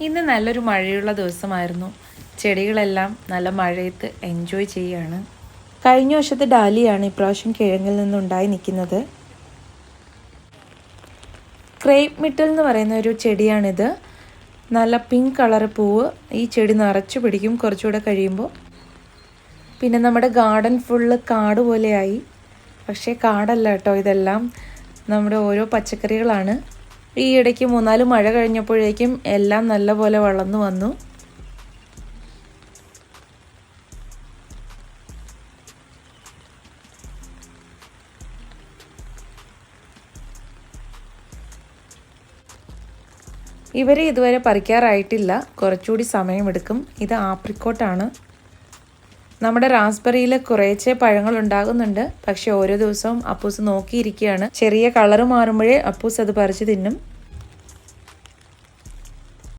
ഇന്ന് നല്ലൊരു മഴയുള്ള ദിവസമായിരുന്നു. ചെടികളെല്ലാം നല്ല മഴയത്ത് എൻജോയ് ചെയ്യുകയാണ്. കഴിഞ്ഞ വർഷത്തെ ഡാലിയാണ് ഇപ്രാവശ്യം കിഴങ്ങിൽ നിന്നുണ്ടായി നിൽക്കുന്നത്. ക്രേപ്പ് മിറ്റൽ എന്ന് പറയുന്ന ഒരു ചെടിയാണിത്. നല്ല പിങ്ക് കളർ പൂവ് ഈ ചെടി നിറച്ചു പിടിക്കും കുറച്ചുകൂടെ കഴിയുമ്പോൾ. പിന്നെ നമ്മുടെ ഗാർഡൻ ഫുള്ള് കാട് പോലെയായി. പക്ഷേ കാടല്ല കേട്ടോ, ഇതെല്ലാം നമ്മുടെ ഓരോ പച്ചക്കറികളാണ്. ഈ ഇടയ്ക്ക് 3-4 മഴ കഴിഞ്ഞപ്പോഴേക്കും എല്ലാം നല്ലപോലെ വളർന്നു വന്നു. ഇവരെ ഇതുവരെ പറിക്കാറായിട്ടില്ല, കുറച്ചുകൂടി സമയമെടുക്കും. ഇത് ആപ്രിക്കോട്ടാണ്. നമ്മുടെ റാസ്ബെറിയിൽ കുറേശ്ശെ പഴങ്ങൾ ഉണ്ടാകുന്നുണ്ട്. പക്ഷെ ഓരോ ദിവസവും അപ്പൂസ് നോക്കിയിരിക്കുകയാണ്. ചെറിയ കളറ് മാറുമ്പോഴേ അപ്പൂസ് അത് പറിച്ച് തിന്നും.